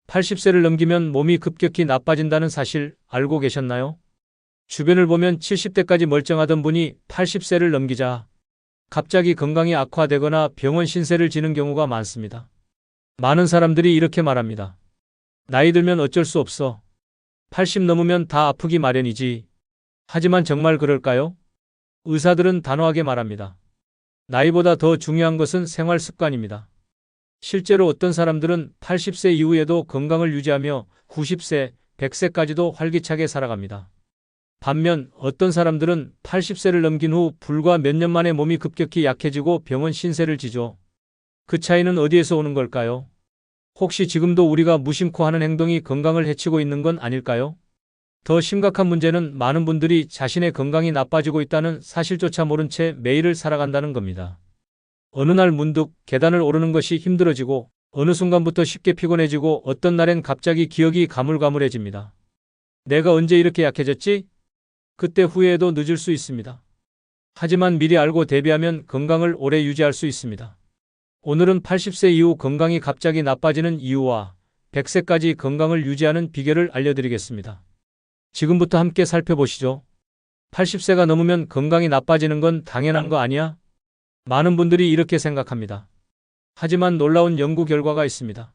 80세를 넘기면 몸이 급격히 나빠진다는 사실 알고 계셨나요? 주변을 보면 70대까지 멀쩡하던 분이 80세를 넘기자 갑자기 건강이 악화되거나 병원 신세를 지는 경우가 많습니다. 많은 사람들이 이렇게 말합니다. 나이 들면 어쩔 수 없어. 80 넘으면 다 아프기 마련이지. 하지만 정말 그럴까요? 의사들은 단호하게 말합니다. 나이보다 더 중요한 것은 생활 습관입니다. 실제로 어떤 사람들은 80세 이후에도 건강을 유지하며 90세, 100세까지도 활기차게 살아갑니다. 반면 어떤 사람들은 80세를 넘긴 후 불과 몇 년 만에 몸이 급격히 약해지고 병원 신세를 지죠. 그 차이는 어디에서 오는 걸까요? 혹시 지금도 우리가 무심코 하는 행동이 건강을 해치고 있는 건 아닐까요? 더 심각한 문제는 많은 분들이 자신의 건강이 나빠지고 있다는 사실조차 모른 채 매일을 살아간다는 겁니다. 어느 날 문득 계단을 오르는 것이 힘들어지고 어느 순간부터 쉽게 피곤해지고 어떤 날엔 갑자기 기억이 가물가물해집니다. 내가 언제 이렇게 약해졌지? 그때 후회해도 늦을 수 있습니다. 하지만 미리 알고 대비하면 건강을 오래 유지할 수 있습니다. 오늘은 80세 이후 건강이 갑자기 나빠지는 이유와 100세까지 건강을 유지하는 비결을 알려드리겠습니다. 지금부터 함께 살펴보시죠. 80세가 넘으면 건강이 나빠지는 건 당연한 거 아니야? 많은 분들이 이렇게 생각합니다. 하지만 놀라운 연구 결과가 있습니다.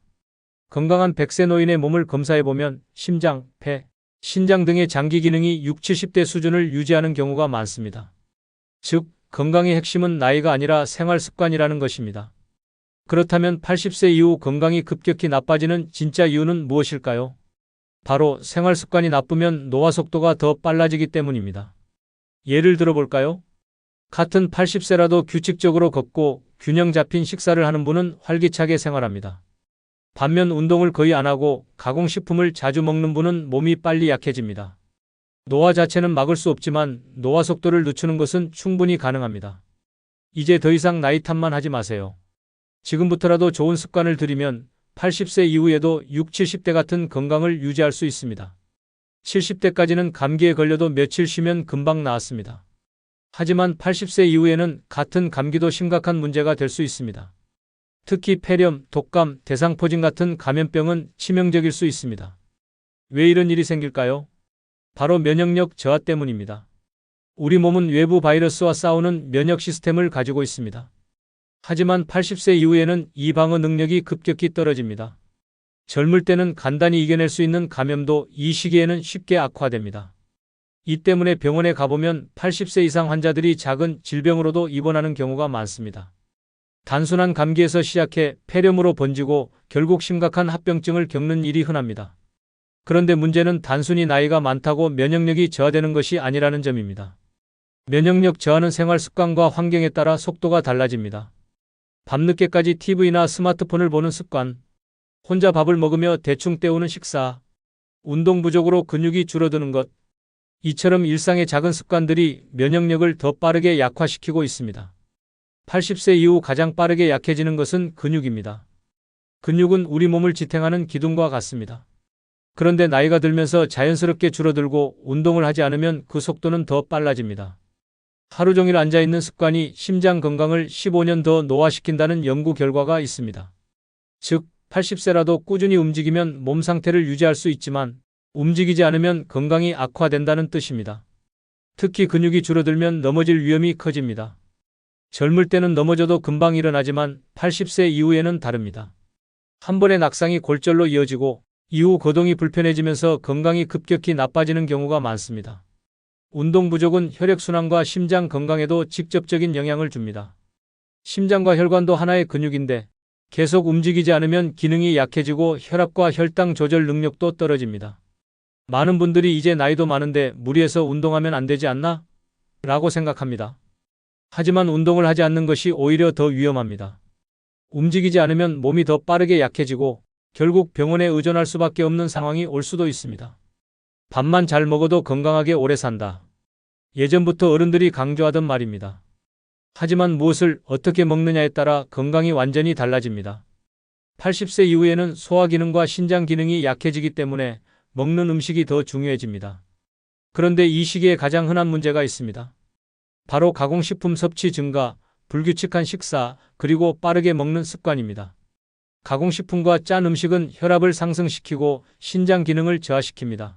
건강한 100세 노인의 몸을 검사해보면 심장, 폐, 신장 등의 장기 기능이 60, 70대 수준을 유지하는 경우가 많습니다. 즉, 건강의 핵심은 나이가 아니라 생활 습관이라는 것입니다. 그렇다면 80세 이후 건강이 급격히 나빠지는 진짜 이유는 무엇일까요? 바로 생활 습관이 나쁘면 노화 속도가 더 빨라지기 때문입니다. 예를 들어볼까요? 같은 80세라도 규칙적으로 걷고 균형 잡힌 식사를 하는 분은 활기차게 생활합니다. 반면 운동을 거의 안 하고 가공식품을 자주 먹는 분은 몸이 빨리 약해집니다. 노화 자체는 막을 수 없지만 노화 속도를 늦추는 것은 충분히 가능합니다. 이제 더 이상 나이 탓만 하지 마세요. 지금부터라도 좋은 습관을 들이면 80세 이후에도 60, 70대 같은 건강을 유지할 수 있습니다. 70대까지는 감기에 걸려도 며칠 쉬면 금방 나았습니다. 하지만 80세 이후에는 같은 감기도 심각한 문제가 될 수 있습니다. 특히 폐렴, 독감, 대상포진 같은 감염병은 치명적일 수 있습니다. 왜 이런 일이 생길까요? 바로 면역력 저하 때문입니다. 우리 몸은 외부 바이러스와 싸우는 면역 시스템을 가지고 있습니다. 하지만 80세 이후에는 이 방어 능력이 급격히 떨어집니다. 젊을 때는 간단히 이겨낼 수 있는 감염도 이 시기에는 쉽게 악화됩니다. 이 때문에 병원에 가보면 80세 이상 환자들이 작은 질병으로도 입원하는 경우가 많습니다. 단순한 감기에서 시작해 폐렴으로 번지고 결국 심각한 합병증을 겪는 일이 흔합니다. 그런데 문제는 단순히 나이가 많다고 면역력이 저하되는 것이 아니라는 점입니다. 면역력 저하는 생활 습관과 환경에 따라 속도가 달라집니다. 밤늦게까지 TV나 스마트폰을 보는 습관, 혼자 밥을 먹으며 대충 때우는 식사, 운동 부족으로 근육이 줄어드는 것, 이처럼 일상의 작은 습관들이 면역력을 더 빠르게 약화시키고 있습니다. 80세 이후 가장 빠르게 약해지는 것은 근육입니다. 근육은 우리 몸을 지탱하는 기둥과 같습니다. 그런데 나이가 들면서 자연스럽게 줄어들고 운동을 하지 않으면 그 속도는 더 빨라집니다. 하루 종일 앉아있는 습관이 심장 건강을 15년 더 노화시킨다는 연구 결과가 있습니다. 즉, 80세라도 꾸준히 움직이면 몸 상태를 유지할 수 있지만 움직이지 않으면 건강이 악화된다는 뜻입니다. 특히 근육이 줄어들면 넘어질 위험이 커집니다. 젊을 때는 넘어져도 금방 일어나지만 80세 이후에는 다릅니다. 한 번의 낙상이 골절로 이어지고 이후 거동이 불편해지면서 건강이 급격히 나빠지는 경우가 많습니다. 운동 부족은 혈액순환과 심장 건강에도 직접적인 영향을 줍니다. 심장과 혈관도 하나의 근육인데 계속 움직이지 않으면 기능이 약해지고 혈압과 혈당 조절 능력도 떨어집니다. 많은 분들이 이제 나이도 많은데 무리해서 운동하면 안 되지 않나? 라고 생각합니다. 하지만 운동을 하지 않는 것이 오히려 더 위험합니다. 움직이지 않으면 몸이 더 빠르게 약해지고 결국 병원에 의존할 수밖에 없는 상황이 올 수도 있습니다. 밥만 잘 먹어도 건강하게 오래 산다. 예전부터 어른들이 강조하던 말입니다. 하지만 무엇을 어떻게 먹느냐에 따라 건강이 완전히 달라집니다. 80세 이후에는 소화 기능과 신장 기능이 약해지기 때문에 먹는 음식이 더 중요해집니다. 그런데 이 시기에 가장 흔한 문제가 있습니다. 바로 가공식품 섭취 증가, 불규칙한 식사, 그리고 빠르게 먹는 습관입니다. 가공식품과 짠 음식은 혈압을 상승시키고 신장 기능을 저하시킵니다.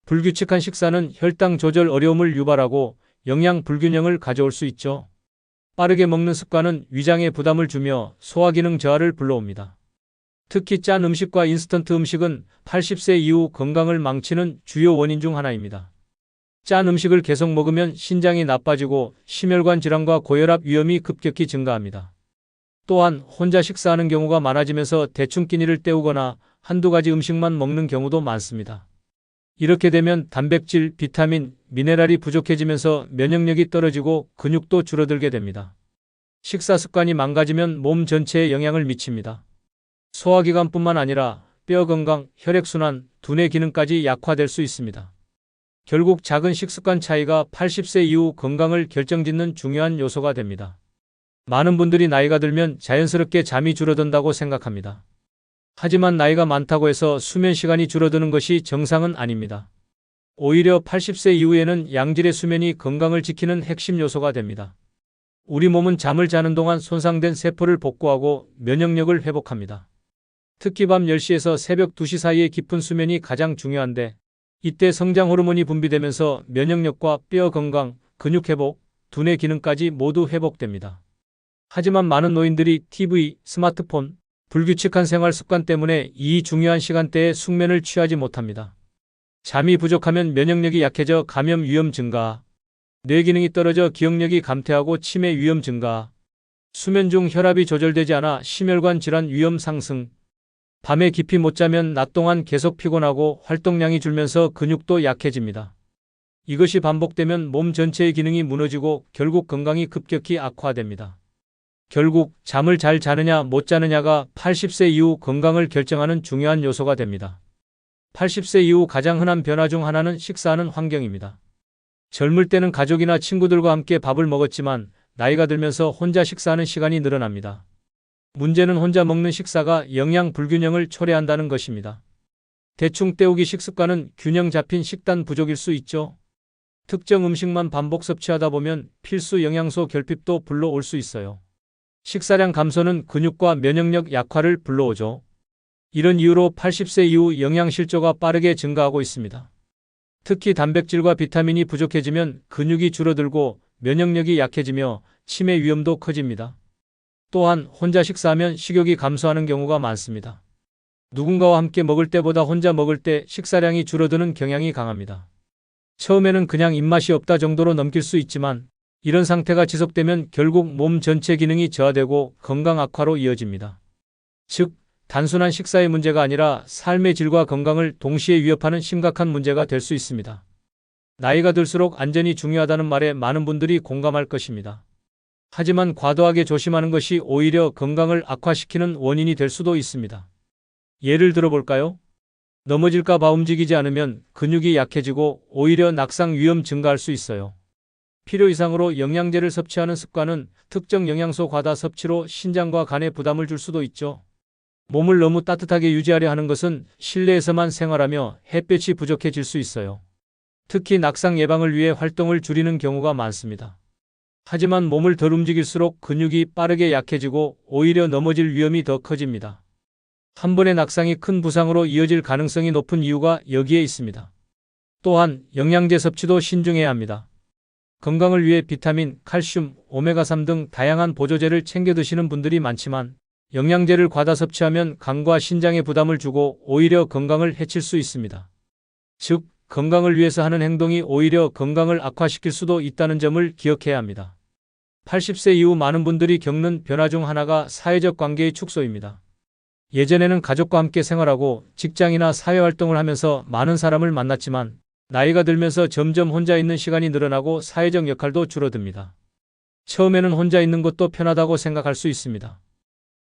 불규칙한 식사는 혈당 조절 어려움을 유발하고 영양 불균형을 가져올 수 있죠. 빠르게 먹는 습관은 위장에 부담을 주며 소화기능 저하를 불러옵니다. 특히 짠 음식과 인스턴트 음식은 80세 이후 건강을 망치는 주요 원인 중 하나입니다. 짠 음식을 계속 먹으면 신장이 나빠지고 심혈관 질환과 고혈압 위험이 급격히 증가합니다. 또한 혼자 식사하는 경우가 많아지면서 대충 끼니를 때우거나 한두 가지 음식만 먹는 경우도 많습니다. 이렇게 되면 단백질, 비타민, 미네랄이 부족해지면서 면역력이 떨어지고 근육도 줄어들게 됩니다. 식사 습관이 망가지면 몸 전체에 영향을 미칩니다. 소화기관뿐만 아니라 뼈 건강, 혈액순환, 두뇌 기능까지 약화될 수 있습니다. 결국 작은 식습관 차이가 80세 이후 건강을 결정짓는 중요한 요소가 됩니다. 많은 분들이 나이가 들면 자연스럽게 잠이 줄어든다고 생각합니다. 하지만 나이가 많다고 해서 수면 시간이 줄어드는 것이 정상은 아닙니다. 오히려 80세 이후에는 양질의 수면이 건강을 지키는 핵심 요소가 됩니다. 우리 몸은 잠을 자는 동안 손상된 세포를 복구하고 면역력을 회복합니다. 특히 밤 10시에서 새벽 2시 사이의 깊은 수면이 가장 중요한데, 이때 성장 호르몬이 분비되면서 면역력과 뼈 건강, 근육 회복, 두뇌 기능까지 모두 회복됩니다. 하지만 많은 노인들이 TV, 스마트폰, 불규칙한 생활 습관 때문에 이 중요한 시간대에 숙면을 취하지 못합니다. 잠이 부족하면 면역력이 약해져 감염 위험 증가, 뇌 기능이 떨어져 기억력이 감퇴하고 치매 위험 증가, 수면 중 혈압이 조절되지 않아 심혈관 질환 위험 상승, 밤에 깊이 못 자면 낮 동안 계속 피곤하고 활동량이 줄면서 근육도 약해집니다. 이것이 반복되면 몸 전체의 기능이 무너지고 결국 건강이 급격히 악화됩니다. 결국 잠을 잘 자느냐 못 자느냐가 80세 이후 건강을 결정하는 중요한 요소가 됩니다. 80세 이후 가장 흔한 변화 중 하나는 식사하는 환경입니다. 젊을 때는 가족이나 친구들과 함께 밥을 먹었지만 나이가 들면서 혼자 식사하는 시간이 늘어납니다. 문제는 혼자 먹는 식사가 영양 불균형을 초래한다는 것입니다. 대충 때우기 식습관은 균형 잡힌 식단 부족일 수 있죠. 특정 음식만 반복 섭취하다 보면 필수 영양소 결핍도 불러올 수 있어요. 식사량 감소는 근육과 면역력 약화를 불러오죠. 이런 이유로 80세 이후 영양 실조가 빠르게 증가하고 있습니다. 특히 단백질과 비타민이 부족해지면 근육이 줄어들고 면역력이 약해지며 치매 위험도 커집니다. 또한 혼자 식사하면 식욕이 감소하는 경우가 많습니다. 누군가와 함께 먹을 때보다 혼자 먹을 때 식사량이 줄어드는 경향이 강합니다. 처음에는 그냥 입맛이 없다 정도로 넘길 수 있지만 이런 상태가 지속되면 결국 몸 전체 기능이 저하되고 건강 악화로 이어집니다. 즉, 단순한 식사의 문제가 아니라 삶의 질과 건강을 동시에 위협하는 심각한 문제가 될 수 있습니다. 나이가 들수록 안전이 중요하다는 말에 많은 분들이 공감할 것입니다. 하지만 과도하게 조심하는 것이 오히려 건강을 악화시키는 원인이 될 수도 있습니다. 예를 들어볼까요? 넘어질까 봐 움직이지 않으면 근육이 약해지고 오히려 낙상 위험 증가할 수 있어요. 필요 이상으로 영양제를 섭취하는 습관은 특정 영양소 과다 섭취로 신장과 간에 부담을 줄 수도 있죠. 몸을 너무 따뜻하게 유지하려 하는 것은 실내에서만 생활하며 햇볕이 부족해질 수 있어요. 특히 낙상 예방을 위해 활동을 줄이는 경우가 많습니다. 하지만 몸을 덜 움직일수록 근육이 빠르게 약해지고 오히려 넘어질 위험이 더 커집니다. 한 번의 낙상이 큰 부상으로 이어질 가능성이 높은 이유가 여기에 있습니다. 또한 영양제 섭취도 신중해야 합니다. 건강을 위해 비타민, 칼슘, 오메가3 등 다양한 보조제를 챙겨 드시는 분들이 많지만 영양제를 과다 섭취하면 간과 신장에 부담을 주고 오히려 건강을 해칠 수 있습니다. 즉, 건강을 위해서 하는 행동이 오히려 건강을 악화시킬 수도 있다는 점을 기억해야 합니다. 80세 이후 많은 분들이 겪는 변화 중 하나가 사회적 관계의 축소입니다. 예전에는 가족과 함께 생활하고 직장이나 사회활동을 하면서 많은 사람을 만났지만 나이가 들면서 점점 혼자 있는 시간이 늘어나고 사회적 역할도 줄어듭니다. 처음에는 혼자 있는 것도 편하다고 생각할 수 있습니다.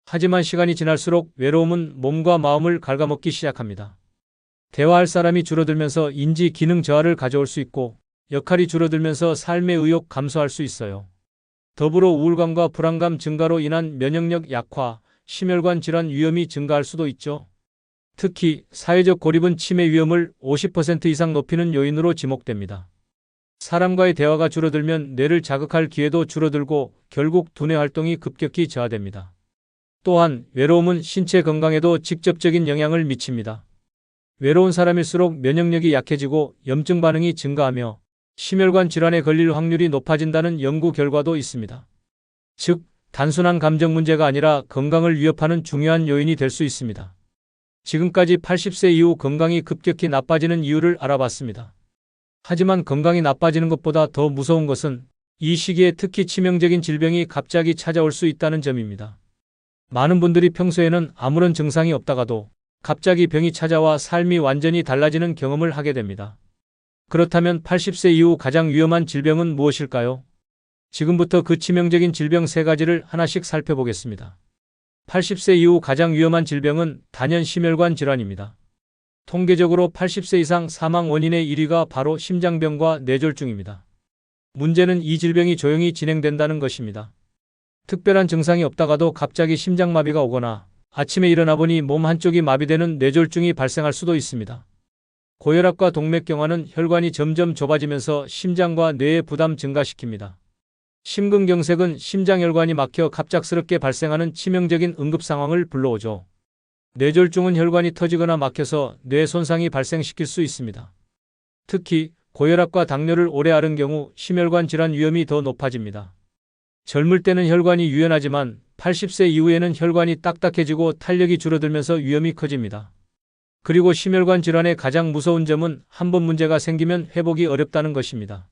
하지만 시간이 지날수록 외로움은 몸과 마음을 갉아먹기 시작합니다. 대화할 사람이 줄어들면서 인지 기능 저하를 가져올 수 있고 역할이 줄어들면서 삶의 의욕 감소할 수 있어요. 더불어 우울감과 불안감 증가로 인한 면역력 약화, 심혈관 질환 위험이 증가할 수도 있죠. 특히 사회적 고립은 치매 위험을 50% 이상 높이는 요인으로 지목됩니다. 사람과의 대화가 줄어들면 뇌를 자극할 기회도 줄어들고 결국 두뇌 활동이 급격히 저하됩니다. 또한 외로움은 신체 건강에도 직접적인 영향을 미칩니다. 외로운 사람일수록 면역력이 약해지고 염증 반응이 증가하며 심혈관 질환에 걸릴 확률이 높아진다는 연구 결과도 있습니다. 즉, 단순한 감정 문제가 아니라 건강을 위협하는 중요한 요인이 될 수 있습니다. 지금까지 80세 이후 건강이 급격히 나빠지는 이유를 알아봤습니다. 하지만 건강이 나빠지는 것보다 더 무서운 것은 이 시기에 특히 치명적인 질병이 갑자기 찾아올 수 있다는 점입니다. 많은 분들이 평소에는 아무런 증상이 없다가도 갑자기 병이 찾아와 삶이 완전히 달라지는 경험을 하게 됩니다. 그렇다면 80세 이후 가장 위험한 질병은 무엇일까요? 지금부터 그 치명적인 질병 3가지를 하나씩 살펴보겠습니다. 80세 이후 가장 위험한 질병은 단연 심혈관 질환입니다. 통계적으로 80세 이상 사망 원인의 1위가 바로 심장병과 뇌졸중입니다. 문제는 이 질병이 조용히 진행된다는 것입니다. 특별한 증상이 없다가도 갑자기 심장마비가 오거나 아침에 일어나 보니 몸 한쪽이 마비되는 뇌졸중이 발생할 수도 있습니다. 고혈압과 동맥경화는 혈관이 점점 좁아지면서 심장과 뇌의 부담 증가시킵니다. 심근경색은 심장혈관이 막혀 갑작스럽게 발생하는 치명적인 응급 상황을 불러오죠. 뇌졸중은 혈관이 터지거나 막혀서 뇌 손상이 발생시킬 수 있습니다. 특히 고혈압과 당뇨를 오래 앓은 경우 심혈관 질환 위험이 더 높아집니다. 젊을 때는 혈관이 유연하지만 80세 이후에는 혈관이 딱딱해지고 탄력이 줄어들면서 위험이 커집니다. 그리고 심혈관 질환의 가장 무서운 점은 한번 문제가 생기면 회복이 어렵다는 것입니다.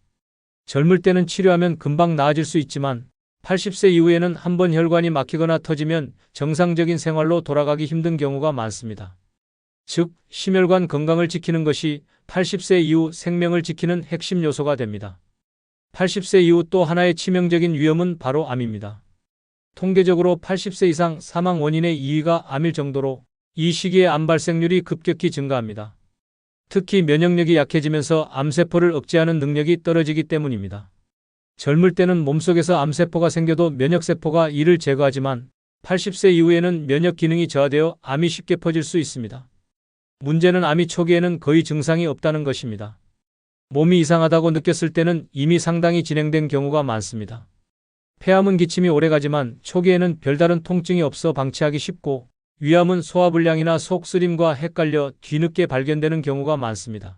젊을 때는 치료하면 금방 나아질 수 있지만 80세 이후에는 한번 혈관이 막히거나 터지면 정상적인 생활로 돌아가기 힘든 경우가 많습니다. 즉, 심혈관 건강을 지키는 것이 80세 이후 생명을 지키는 핵심 요소가 됩니다. 80세 이후 또 하나의 치명적인 위험은 바로 암입니다. 통계적으로 80세 이상 사망 원인의 2위가 암일 정도로 이 시기에 암 발생률이 급격히 증가합니다. 특히 면역력이 약해지면서 암세포를 억제하는 능력이 떨어지기 때문입니다. 젊을 때는 몸속에서 암세포가 생겨도 면역세포가 이를 제거하지만 80세 이후에는 면역 기능이 저하되어 암이 쉽게 퍼질 수 있습니다. 문제는 암이 초기에는 거의 증상이 없다는 것입니다. 몸이 이상하다고 느꼈을 때는 이미 상당히 진행된 경우가 많습니다. 폐암은 기침이 오래가지만 초기에는 별다른 통증이 없어 방치하기 쉽고 위암은 소화불량이나 속쓰림과 헷갈려 뒤늦게 발견되는 경우가 많습니다.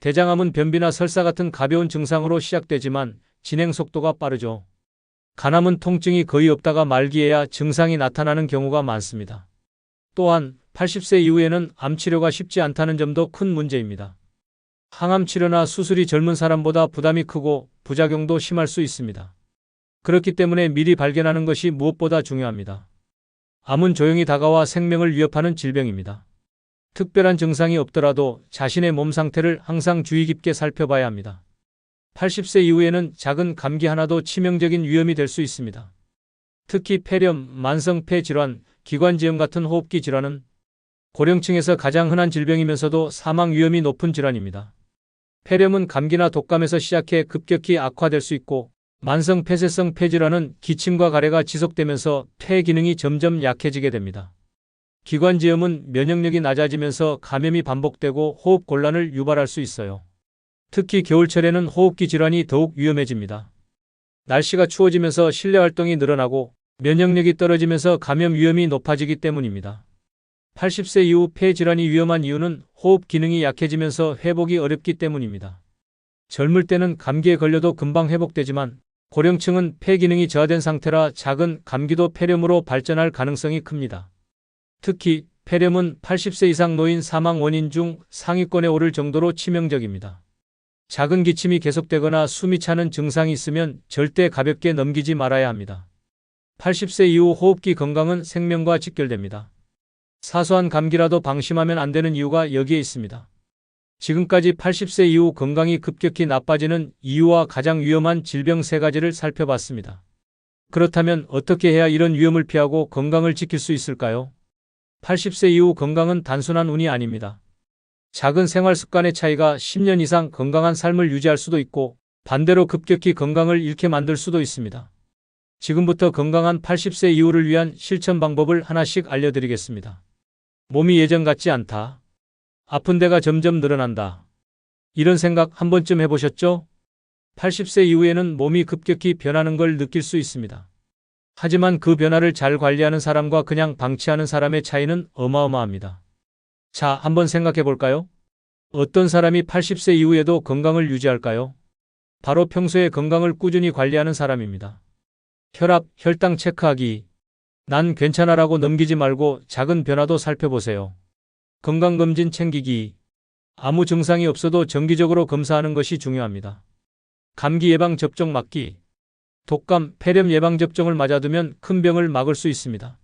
대장암은 변비나 설사 같은 가벼운 증상으로 시작되지만 진행 속도가 빠르죠. 간암은 통증이 거의 없다가 말기에야 증상이 나타나는 경우가 많습니다. 또한 80세 이후에는 암 치료가 쉽지 않다는 점도 큰 문제입니다. 항암 치료나 수술이 젊은 사람보다 부담이 크고 부작용도 심할 수 있습니다. 그렇기 때문에 미리 발견하는 것이 무엇보다 중요합니다. 암은 조용히 다가와 생명을 위협하는 질병입니다. 특별한 증상이 없더라도 자신의 몸 상태를 항상 주의 깊게 살펴봐야 합니다. 80세 이후에는 작은 감기 하나도 치명적인 위험이 될 수 있습니다. 특히 폐렴, 만성폐 질환, 기관지염 같은 호흡기 질환은 고령층에서 가장 흔한 질병이면서도 사망 위험이 높은 질환입니다. 폐렴은 감기나 독감에서 시작해 급격히 악화될 수 있고 만성 폐쇄성 폐질환은 기침과 가래가 지속되면서 폐 기능이 점점 약해지게 됩니다. 기관지염은 면역력이 낮아지면서 감염이 반복되고 호흡 곤란을 유발할 수 있어요. 특히 겨울철에는 호흡기 질환이 더욱 위험해집니다. 날씨가 추워지면서 실내 활동이 늘어나고 면역력이 떨어지면서 감염 위험이 높아지기 때문입니다. 80세 이후 폐 질환이 위험한 이유는 호흡 기능이 약해지면서 회복이 어렵기 때문입니다. 젊을 때는 감기에 걸려도 금방 회복되지만 고령층은 폐 기능이 저하된 상태라 작은 감기도 폐렴으로 발전할 가능성이 큽니다. 특히 폐렴은 80세 이상 노인 사망 원인 중 상위권에 오를 정도로 치명적입니다. 작은 기침이 계속되거나 숨이 차는 증상이 있으면 절대 가볍게 넘기지 말아야 합니다. 80세 이후 호흡기 건강은 생명과 직결됩니다. 사소한 감기라도 방심하면 안 되는 이유가 여기에 있습니다. 지금까지 80세 이후 건강이 급격히 나빠지는 이유와 가장 위험한 질병 3가지를 살펴봤습니다. 그렇다면 어떻게 해야 이런 위험을 피하고 건강을 지킬 수 있을까요? 80세 이후 건강은 단순한 운이 아닙니다. 작은 생활 습관의 차이가 10년 이상 건강한 삶을 유지할 수도 있고 반대로 급격히 건강을 잃게 만들 수도 있습니다. 지금부터 건강한 80세 이후를 위한 실천 방법을 하나씩 알려드리겠습니다. 몸이 예전 같지 않다. 아픈 데가 점점 늘어난다. 이런 생각 한 번쯤 해보셨죠? 80세 이후에는 몸이 급격히 변하는 걸 느낄 수 있습니다. 하지만 그 변화를 잘 관리하는 사람과 그냥 방치하는 사람의 차이는 어마어마합니다. 자, 한번 생각해 볼까요? 어떤 사람이 80세 이후에도 건강을 유지할까요? 바로 평소에 건강을 꾸준히 관리하는 사람입니다. 혈압, 혈당 체크하기. 난 괜찮아라고 넘기지 말고 작은 변화도 살펴보세요. 건강검진 챙기기. 아무 증상이 없어도 정기적으로 검사하는 것이 중요합니다. 감기 예방 접종 맞기. 독감, 폐렴 예방 접종을 맞아두면 큰 병을 막을 수 있습니다.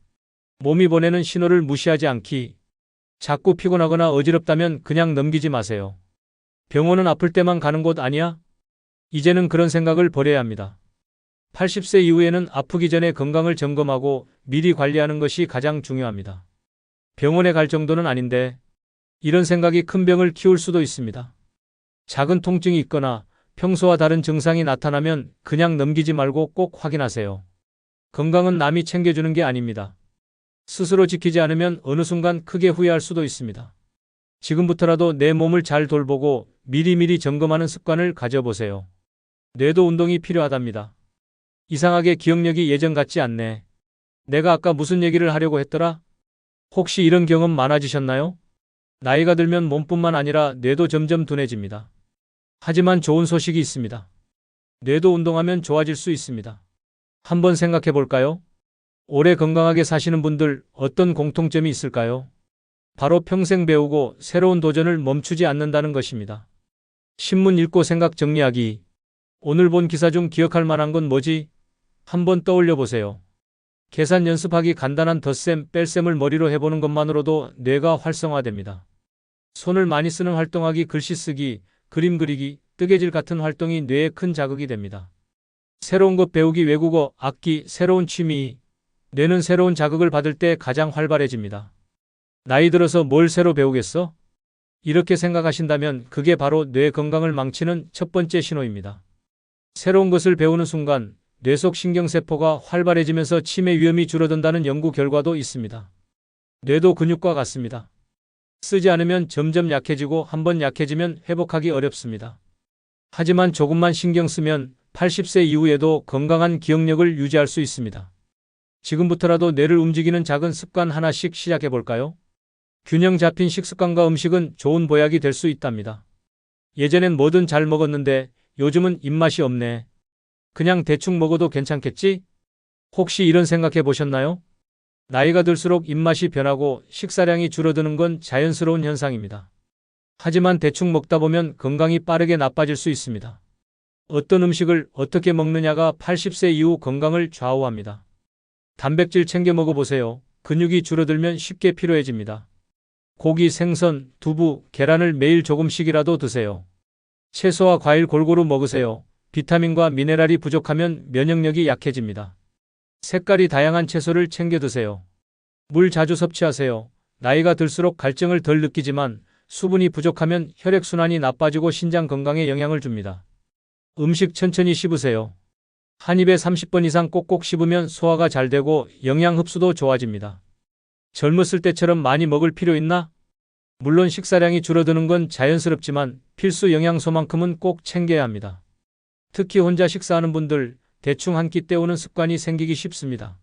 몸이 보내는 신호를 무시하지 않기. 자꾸 피곤하거나 어지럽다면 그냥 넘기지 마세요. 병원은 아플 때만 가는 곳 아니야? 이제는 그런 생각을 버려야 합니다. 80세 이후에는 아프기 전에 건강을 점검하고 미리 관리하는 것이 가장 중요합니다. 병원에 갈 정도는 아닌데 이런 생각이 큰 병을 키울 수도 있습니다. 작은 통증이 있거나 평소와 다른 증상이 나타나면 그냥 넘기지 말고 꼭 확인하세요. 건강은 남이 챙겨주는 게 아닙니다. 스스로 지키지 않으면 어느 순간 크게 후회할 수도 있습니다. 지금부터라도 내 몸을 잘 돌보고 미리미리 점검하는 습관을 가져보세요. 뇌도 운동이 필요하답니다. 이상하게 기억력이 예전 같지 않네. 내가 아까 무슨 얘기를 하려고 했더라? 혹시 이런 경험 많아지셨나요? 나이가 들면 몸뿐만 아니라 뇌도 점점 둔해집니다. 하지만 좋은 소식이 있습니다. 뇌도 운동하면 좋아질 수 있습니다. 한번 생각해 볼까요? 오래 건강하게 사시는 분들 어떤 공통점이 있을까요? 바로 평생 배우고 새로운 도전을 멈추지 않는다는 것입니다. 신문 읽고 생각 정리하기. 오늘 본 기사 중 기억할 만한 건 뭐지? 한번 떠올려 보세요. 계산 연습하기 간단한 덧셈, 뺄셈을 머리로 해보는 것만으로도 뇌가 활성화됩니다. 손을 많이 쓰는 활동하기, 글씨 쓰기, 그림 그리기, 뜨개질 같은 활동이 뇌에 큰 자극이 됩니다. 새로운 것 배우기, 외국어, 악기, 새로운 취미. 뇌는 새로운 자극을 받을 때 가장 활발해집니다. 나이 들어서 뭘 새로 배우겠어? 이렇게 생각하신다면 그게 바로 뇌 건강을 망치는 첫 번째 신호입니다. 새로운 것을 배우는 순간 뇌 속 신경세포가 활발해지면서 치매 위험이 줄어든다는 연구 결과도 있습니다. 뇌도 근육과 같습니다. 쓰지 않으면 점점 약해지고 한번 약해지면 회복하기 어렵습니다. 하지만 조금만 신경 쓰면 80세 이후에도 건강한 기억력을 유지할 수 있습니다. 지금부터라도 뇌를 움직이는 작은 습관 하나씩 시작해 볼까요? 균형 잡힌 식습관과 음식은 좋은 보약이 될 수 있답니다. 예전엔 뭐든 잘 먹었는데 요즘은 입맛이 없네. 그냥 대충 먹어도 괜찮겠지? 혹시 이런 생각해 보셨나요? 나이가 들수록 입맛이 변하고 식사량이 줄어드는 건 자연스러운 현상입니다. 하지만 대충 먹다 보면 건강이 빠르게 나빠질 수 있습니다. 어떤 음식을 어떻게 먹느냐가 80세 이후 건강을 좌우합니다. 단백질 챙겨 먹어보세요. 근육이 줄어들면 쉽게 피로해집니다. 고기, 생선, 두부, 계란을 매일 조금씩이라도 드세요. 채소와 과일 골고루 먹으세요. 비타민과 미네랄이 부족하면 면역력이 약해집니다. 색깔이 다양한 채소를 챙겨 드세요. 물 자주 섭취하세요. 나이가 들수록 갈증을 덜 느끼지만 수분이 부족하면 혈액순환이 나빠지고 신장 건강에 영향을 줍니다. 음식 천천히 씹으세요. 한 입에 30번 이상 꼭꼭 씹으면 소화가 잘 되고 영양 흡수도 좋아집니다. 젊었을 때처럼 많이 먹을 필요 있나? 물론 식사량이 줄어드는 건 자연스럽지만 필수 영양소만큼은 꼭 챙겨야 합니다. 특히 혼자 식사하는 분들, 대충 한 끼 때우는 습관이 생기기 쉽습니다.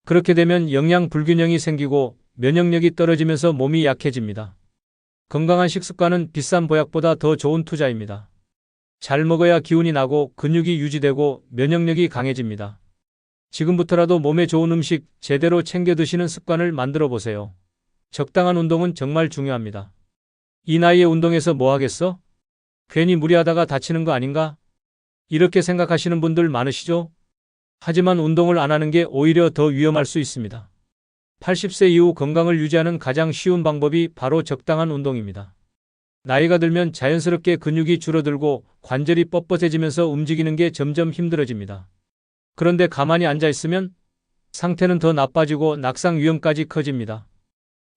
그렇게 되면 영양 불균형이 생기고 면역력이 떨어지면서 몸이 약해집니다. 건강한 식습관은 비싼 보약보다 더 좋은 투자입니다. 잘 먹어야 기운이 나고 근육이 유지되고 면역력이 강해집니다. 지금부터라도 몸에 좋은 음식 제대로 챙겨 드시는 습관을 만들어 보세요. 적당한 운동은 정말 중요합니다. 이 나이에 운동해서 뭐 하겠어? 괜히 무리하다가 다치는 거 아닌가? 이렇게 생각하시는 분들 많으시죠? 하지만 운동을 안 하는 게 오히려 더 위험할 수 있습니다. 80세 이후 건강을 유지하는 가장 쉬운 방법이 바로 적당한 운동입니다. 나이가 들면 자연스럽게 근육이 줄어들고 관절이 뻣뻣해지면서 움직이는 게 점점 힘들어집니다. 그런데 가만히 앉아 있으면 상태는 더 나빠지고 낙상 위험까지 커집니다.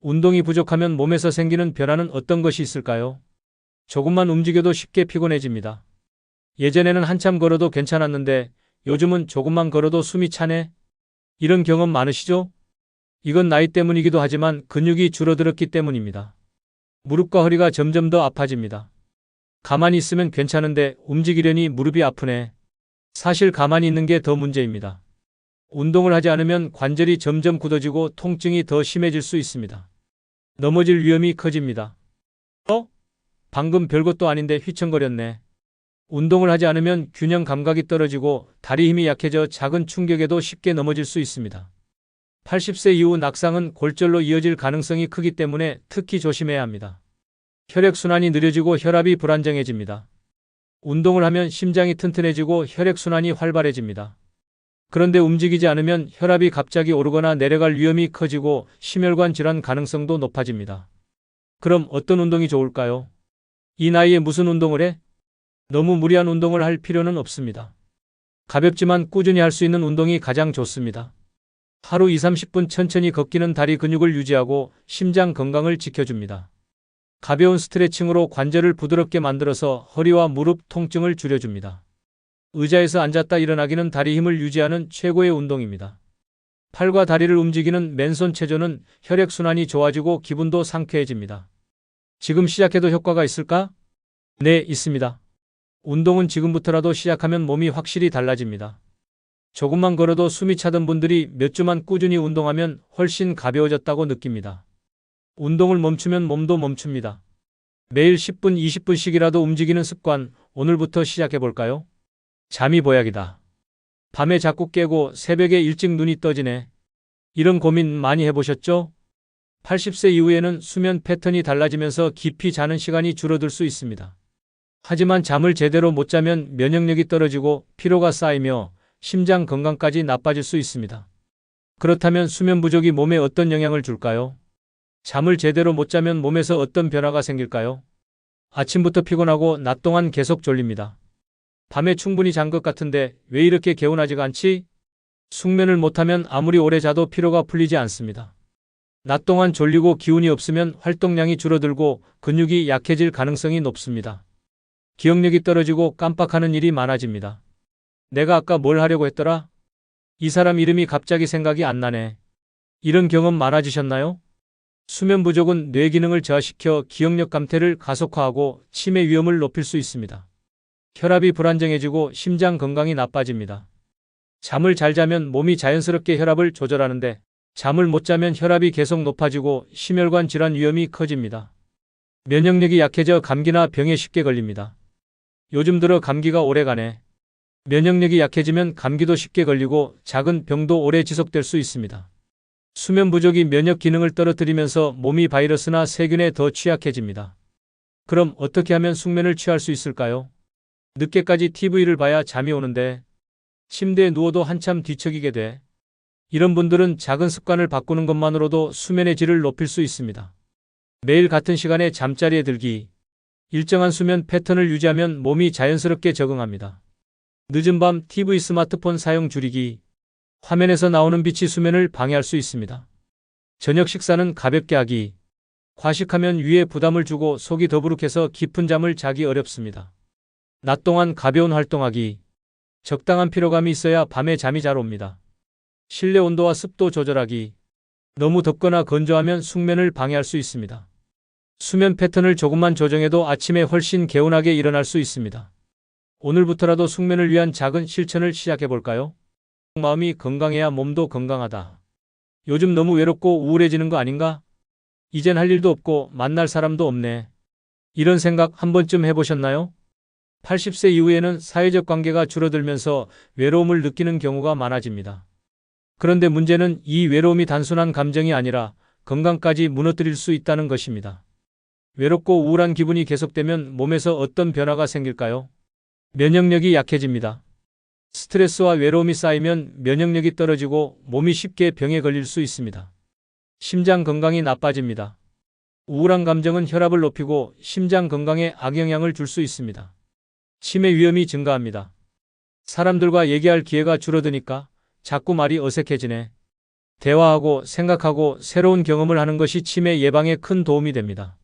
운동이 부족하면 몸에서 생기는 변화는 어떤 것이 있을까요? 조금만 움직여도 쉽게 피곤해집니다. 예전에는 한참 걸어도 괜찮았는데 요즘은 조금만 걸어도 숨이 차네? 이런 경험 많으시죠? 이건 나이 때문이기도 하지만 근육이 줄어들었기 때문입니다. 무릎과 허리가 점점 더 아파집니다. 가만히 있으면 괜찮은데 움직이려니 무릎이 아프네. 사실 가만히 있는 게 더 문제입니다. 운동을 하지 않으면 관절이 점점 굳어지고 통증이 더 심해질 수 있습니다. 넘어질 위험이 커집니다. 방금 별것도 아닌데 휘청거렸네. 운동을 하지 않으면 균형 감각이 떨어지고 다리 힘이 약해져 작은 충격에도 쉽게 넘어질 수 있습니다. 80세 이후 낙상은 골절로 이어질 가능성이 크기 때문에 특히 조심해야 합니다. 혈액순환이 느려지고 혈압이 불안정해집니다. 운동을 하면 심장이 튼튼해지고 혈액순환이 활발해집니다. 그런데 움직이지 않으면 혈압이 갑자기 오르거나 내려갈 위험이 커지고 심혈관 질환 가능성도 높아집니다. 그럼 어떤 운동이 좋을까요? 이 나이에 무슨 운동을 해? 너무 무리한 운동을 할 필요는 없습니다. 가볍지만 꾸준히 할 수 있는 운동이 가장 좋습니다. 하루 2~30분 천천히 걷기는 다리 근육을 유지하고 심장 건강을 지켜줍니다. 가벼운 스트레칭으로 관절을 부드럽게 만들어서 허리와 무릎 통증을 줄여줍니다. 의자에서 앉았다 일어나기는 다리 힘을 유지하는 최고의 운동입니다. 팔과 다리를 움직이는 맨손 체조는 혈액순환이 좋아지고 기분도 상쾌해집니다. 지금 시작해도 효과가 있을까? 네, 있습니다. 운동은 지금부터라도 시작하면 몸이 확실히 달라집니다. 조금만 걸어도 숨이 차던 분들이 몇 주만 꾸준히 운동하면 훨씬 가벼워졌다고 느낍니다. 운동을 멈추면 몸도 멈춥니다. 매일 10분, 20분씩이라도 움직이는 습관, 오늘부터 시작해볼까요? 잠이 보약이다. 밤에 자꾸 깨고 새벽에 일찍 눈이 떠지네. 이런 고민 많이 해보셨죠? 80세 이후에는 수면 패턴이 달라지면서 깊이 자는 시간이 줄어들 수 있습니다. 하지만 잠을 제대로 못 자면 면역력이 떨어지고 피로가 쌓이며 심장 건강까지 나빠질 수 있습니다. 그렇다면 수면 부족이 몸에 어떤 영향을 줄까요? 잠을 제대로 못 자면 몸에서 어떤 변화가 생길까요? 아침부터 피곤하고 낮 동안 계속 졸립니다. 밤에 충분히 잔 것 같은데 왜 이렇게 개운하지가 않지? 숙면을 못하면 아무리 오래 자도 피로가 풀리지 않습니다. 낮 동안 졸리고 기운이 없으면 활동량이 줄어들고 근육이 약해질 가능성이 높습니다. 기억력이 떨어지고 깜빡하는 일이 많아집니다. 내가 아까 뭘 하려고 했더라? 이 사람 이름이 갑자기 생각이 안 나네. 이런 경험 많아지셨나요? 수면 부족은 뇌 기능을 저하시켜 기억력 감퇴를 가속화하고 치매 위험을 높일 수 있습니다. 혈압이 불안정해지고 심장 건강이 나빠집니다. 잠을 잘 자면 몸이 자연스럽게 혈압을 조절하는데 잠을 못 자면 혈압이 계속 높아지고 심혈관 질환 위험이 커집니다. 면역력이 약해져 감기나 병에 쉽게 걸립니다. 요즘 들어 감기가 오래가네. 면역력이 약해지면 감기도 쉽게 걸리고 작은 병도 오래 지속될 수 있습니다. 수면 부족이 면역 기능을 떨어뜨리면서 몸이 바이러스나 세균에 더 취약해집니다. 그럼 어떻게 하면 숙면을 취할 수 있을까요? 늦게까지 TV를 봐야 잠이 오는데 침대에 누워도 한참 뒤척이게 돼. 이런 분들은 작은 습관을 바꾸는 것만으로도 수면의 질을 높일 수 있습니다. 매일 같은 시간에 잠자리에 들기. 일정한 수면 패턴을 유지하면 몸이 자연스럽게 적응합니다. 늦은 밤 TV 스마트폰 사용 줄이기. 화면에서 나오는 빛이 수면을 방해할 수 있습니다. 저녁 식사는 가볍게 하기. 과식하면 위에 부담을 주고 속이 더부룩해서 깊은 잠을 자기 어렵습니다. 낮 동안 가벼운 활동하기. 적당한 피로감이 있어야 밤에 잠이 잘 옵니다. 실내 온도와 습도 조절하기. 너무 덥거나 건조하면 숙면을 방해할 수 있습니다. 수면 패턴을 조금만 조정해도 아침에 훨씬 개운하게 일어날 수 있습니다. 오늘부터라도 숙면을 위한 작은 실천을 시작해볼까요? 마음이 건강해야 몸도 건강하다. 요즘 너무 외롭고 우울해지는 거 아닌가? 이젠 할 일도 없고 만날 사람도 없네. 이런 생각 한 번쯤 해보셨나요? 80세 이후에는 사회적 관계가 줄어들면서 외로움을 느끼는 경우가 많아집니다. 그런데 문제는 이 외로움이 단순한 감정이 아니라 건강까지 무너뜨릴 수 있다는 것입니다. 외롭고 우울한 기분이 계속되면 몸에서 어떤 변화가 생길까요? 면역력이 약해집니다. 스트레스와 외로움이 쌓이면 면역력이 떨어지고 몸이 쉽게 병에 걸릴 수 있습니다. 심장 건강이 나빠집니다. 우울한 감정은 혈압을 높이고 심장 건강에 악영향을 줄 수 있습니다. 치매 위험이 증가합니다. 사람들과 얘기할 기회가 줄어드니까 자꾸 말이 어색해지네. 대화하고 생각하고 새로운 경험을 하는 것이 치매 예방에 큰 도움이 됩니다.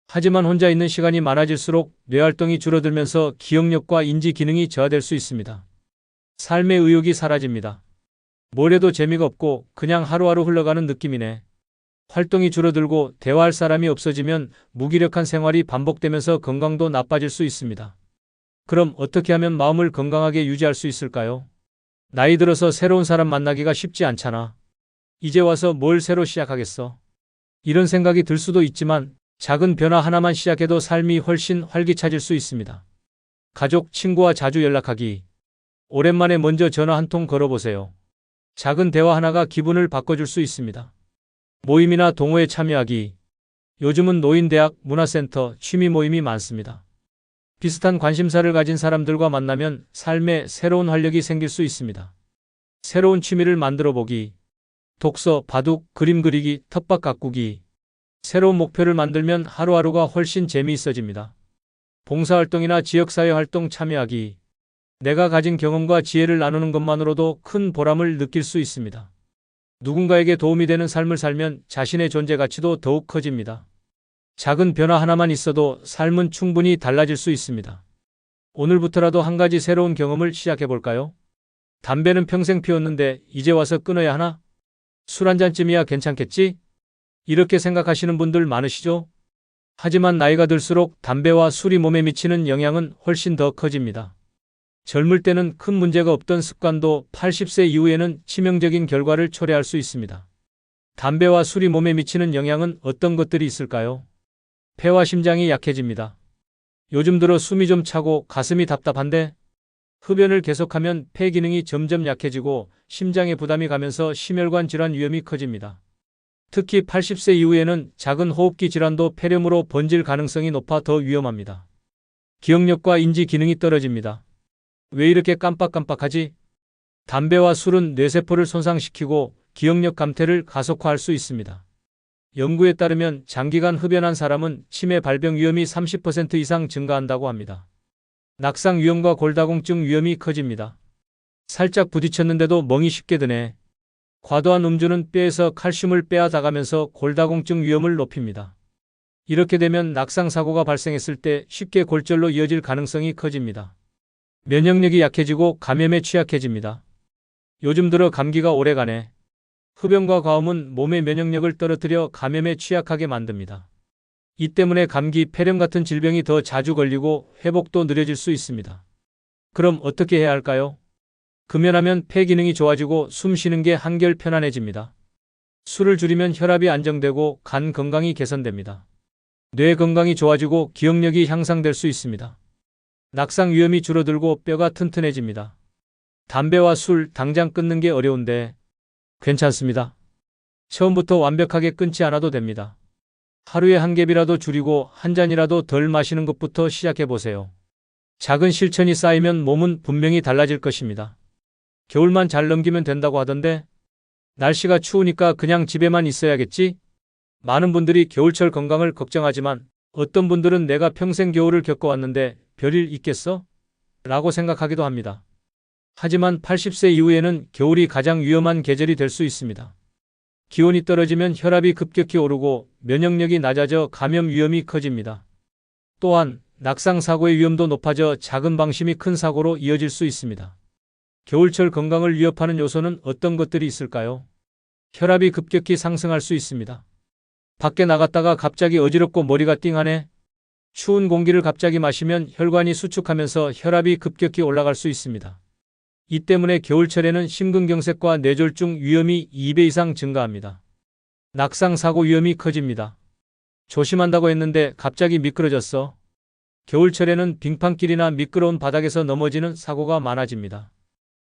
하지만 혼자 있는 시간이 많아질수록 뇌활동이 줄어들면서 기억력과 인지 기능이 저하될 수 있습니다. 삶의 의욕이 사라집니다. 뭘 해도 재미가 없고 그냥 하루하루 흘러가는 느낌이네. 활동이 줄어들고 대화할 사람이 없어지면 무기력한 생활이 반복되면서 건강도 나빠질 수 있습니다. 그럼 어떻게 하면 마음을 건강하게 유지할 수 있을까요? 나이 들어서 새로운 사람 만나기가 쉽지 않잖아. 이제 와서 뭘 새로 시작하겠어? 이런 생각이 들 수도 있지만 작은 변화 하나만 시작해도 삶이 훨씬 활기차질 수 있습니다. 가족, 친구와 자주 연락하기. 오랜만에 먼저 전화 한 통 걸어보세요. 작은 대화 하나가 기분을 바꿔줄 수 있습니다. 모임이나 동호회 참여하기. 요즘은 노인대학, 문화센터, 취미 모임이 많습니다. 비슷한 관심사를 가진 사람들과 만나면 삶에 새로운 활력이 생길 수 있습니다. 새로운 취미를 만들어 보기. 독서, 바둑, 그림 그리기, 텃밭 가꾸기. 새로운 목표를 만들면 하루하루가 훨씬 재미있어집니다. 봉사활동이나 지역사회 활동 참여하기. 내가 가진 경험과 지혜를 나누는 것만으로도 큰 보람을 느낄 수 있습니다. 누군가에게 도움이 되는 삶을 살면 자신의 존재 가치도 더욱 커집니다. 작은 변화 하나만 있어도 삶은 충분히 달라질 수 있습니다. 오늘부터라도 한 가지 새로운 경험을 시작해 볼까요? 담배는 평생 피웠는데 이제 와서 끊어야 하나? 술 한 잔쯤이야 괜찮겠지? 이렇게 생각하시는 분들 많으시죠? 하지만 나이가 들수록 담배와 술이 몸에 미치는 영향은 훨씬 더 커집니다. 젊을 때는 큰 문제가 없던 습관도 80세 이후에는 치명적인 결과를 초래할 수 있습니다. 담배와 술이 몸에 미치는 영향은 어떤 것들이 있을까요? 폐와 심장이 약해집니다. 요즘 들어 숨이 좀 차고 가슴이 답답한데 흡연을 계속하면 폐 기능이 점점 약해지고 심장에 부담이 가면서 심혈관 질환 위험이 커집니다. 특히 80세 이후에는 작은 호흡기 질환도 폐렴으로 번질 가능성이 높아 더 위험합니다. 기억력과 인지 기능이 떨어집니다. 왜 이렇게 깜빡깜빡하지? 담배와 술은 뇌세포를 손상시키고 기억력 감퇴를 가속화할 수 있습니다. 연구에 따르면 장기간 흡연한 사람은 치매 발병 위험이 30% 이상 증가한다고 합니다. 낙상 위험과 골다공증 위험이 커집니다. 살짝 부딪혔는데도 멍이 쉽게 드네. 과도한 음주는 뼈에서 칼슘을 빼앗아가면서 골다공증 위험을 높입니다. 이렇게 되면 낙상 사고가 발생했을 때 쉽게 골절로 이어질 가능성이 커집니다. 면역력이 약해지고 감염에 취약해집니다. 요즘 들어 감기가 오래가네. 흡연과 과음은 몸의 면역력을 떨어뜨려 감염에 취약하게 만듭니다. 이 때문에 감기, 폐렴 같은 질병이 더 자주 걸리고 회복도 느려질 수 있습니다. 그럼 어떻게 해야 할까요? 금연하면 폐 기능이 좋아지고 숨 쉬는 게 한결 편안해집니다. 술을 줄이면 혈압이 안정되고 간 건강이 개선됩니다. 뇌 건강이 좋아지고 기억력이 향상될 수 있습니다. 낙상 위험이 줄어들고 뼈가 튼튼해집니다. 담배와 술 당장 끊는 게 어려운데 괜찮습니다. 처음부터 완벽하게 끊지 않아도 됩니다. 하루에 한 갭이라도 줄이고 한 잔이라도 덜 마시는 것부터 시작해 보세요. 작은 실천이 쌓이면 몸은 분명히 달라질 것입니다. 겨울만 잘 넘기면 된다고 하던데 날씨가 추우니까 그냥 집에만 있어야겠지? 많은 분들이 겨울철 건강을 걱정하지만 어떤 분들은 내가 평생 겨울을 겪어왔는데 별일 있겠어? 라고 생각하기도 합니다. 하지만 80세 이후에는 겨울이 가장 위험한 계절이 될 수 있습니다. 기온이 떨어지면 혈압이 급격히 오르고 면역력이 낮아져 감염 위험이 커집니다. 또한 낙상 사고의 위험도 높아져 작은 방심이 큰 사고로 이어질 수 있습니다. 겨울철 건강을 위협하는 요소는 어떤 것들이 있을까요? 혈압이 급격히 상승할 수 있습니다. 밖에 나갔다가 갑자기 어지럽고 머리가 띵하네. 추운 공기를 갑자기 마시면 혈관이 수축하면서 혈압이 급격히 올라갈 수 있습니다. 이 때문에 겨울철에는 심근경색과 뇌졸중 위험이 2배 이상 증가합니다. 낙상 사고 위험이 커집니다. 조심한다고 했는데 갑자기 미끄러졌어. 겨울철에는 빙판길이나 미끄러운 바닥에서 넘어지는 사고가 많아집니다.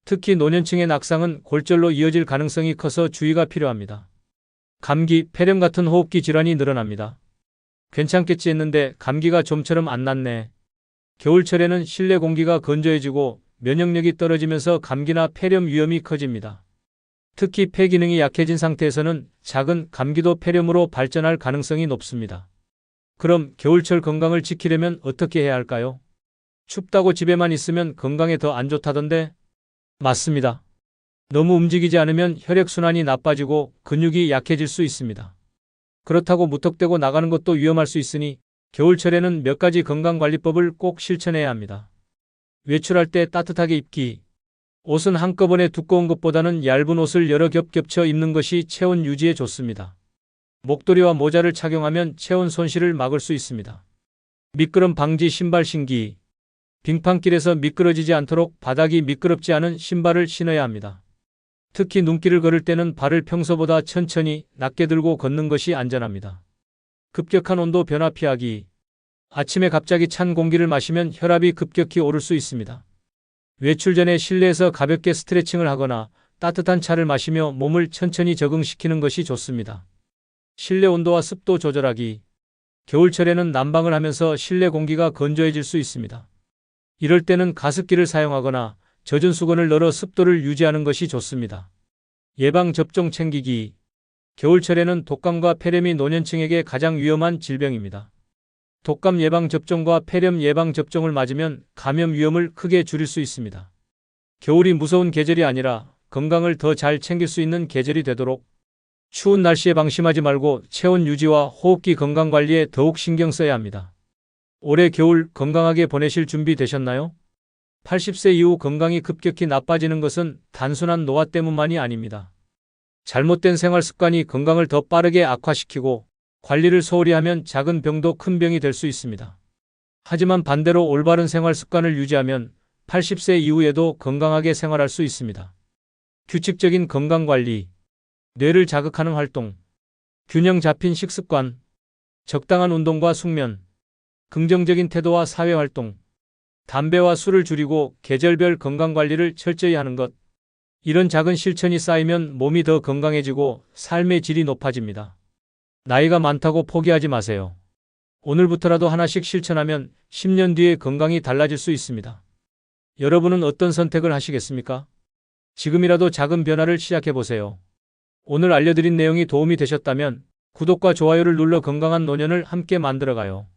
특히 노년층의 낙상은 골절로 이어질 가능성이 커서 주의가 필요합니다. 감기, 폐렴 같은 호흡기 질환이 늘어납니다. 괜찮겠지 했는데 감기가 좀처럼 안 낫네. 겨울철에는 실내 공기가 건조해지고 면역력이 떨어지면서 감기나 폐렴 위험이 커집니다. 특히 폐 기능이 약해진 상태에서는 작은 감기도 폐렴으로 발전할 가능성이 높습니다. 그럼 겨울철 건강을 지키려면 어떻게 해야 할까요? 춥다고 집에만 있으면 건강에 더 안 좋다던데? 맞습니다. 너무 움직이지 않으면 혈액순환이 나빠지고 근육이 약해질 수 있습니다. 그렇다고 무턱대고 나가는 것도 위험할 수 있으니 겨울철에는 몇 가지 건강관리법을 꼭 실천해야 합니다. 외출할 때 따뜻하게 입기. 옷은 한꺼번에 두꺼운 것보다는 얇은 옷을 여러 겹 겹쳐 입는 것이 체온 유지에 좋습니다. 목도리와 모자를 착용하면 체온 손실을 막을 수 있습니다. 미끄럼 방지 신발 신기. 빙판길에서 미끄러지지 않도록 바닥이 미끄럽지 않은 신발을 신어야 합니다. 특히 눈길을 걸을 때는 발을 평소보다 천천히 낮게 들고 걷는 것이 안전합니다. 급격한 온도 변화 피하기. 아침에 갑자기 찬 공기를 마시면 혈압이 급격히 오를 수 있습니다. 외출 전에 실내에서 가볍게 스트레칭을 하거나 따뜻한 차를 마시며 몸을 천천히 적응시키는 것이 좋습니다. 실내 온도와 습도 조절하기. 겨울철에는 난방을 하면서 실내 공기가 건조해질 수 있습니다. 이럴 때는 가습기를 사용하거나 젖은 수건을 널어 습도를 유지하는 것이 좋습니다. 예방접종 챙기기. 겨울철에는 독감과 폐렴이 노년층에게 가장 위험한 질병입니다. 독감 예방접종과 폐렴 예방접종을 맞으면 감염 위험을 크게 줄일 수 있습니다. 겨울이 무서운 계절이 아니라 건강을 더 잘 챙길 수 있는 계절이 되도록 추운 날씨에 방심하지 말고 체온 유지와 호흡기 건강 관리에 더욱 신경 써야 합니다. 올해 겨울 건강하게 보내실 준비 되셨나요? 80세 이후 건강이 급격히 나빠지는 것은 단순한 노화 때문만이 아닙니다. 잘못된 생활 습관이 건강을 더 빠르게 악화시키고 관리를 소홀히 하면 작은 병도 큰 병이 될 수 있습니다. 하지만 반대로 올바른 생활 습관을 유지하면 80세 이후에도 건강하게 생활할 수 있습니다. 규칙적인 건강관리, 뇌를 자극하는 활동, 균형 잡힌 식습관, 적당한 운동과 숙면, 긍정적인 태도와 사회활동, 담배와 술을 줄이고 계절별 건강관리를 철저히 하는 것. 이런 작은 실천이 쌓이면 몸이 더 건강해지고 삶의 질이 높아집니다. 나이가 많다고 포기하지 마세요. 오늘부터라도 하나씩 실천하면 10년 뒤에 건강이 달라질 수 있습니다. 여러분은 어떤 선택을 하시겠습니까? 지금이라도 작은 변화를 시작해보세요. 오늘 알려드린 내용이 도움이 되셨다면 구독과 좋아요를 눌러 건강한 노년을 함께 만들어가요.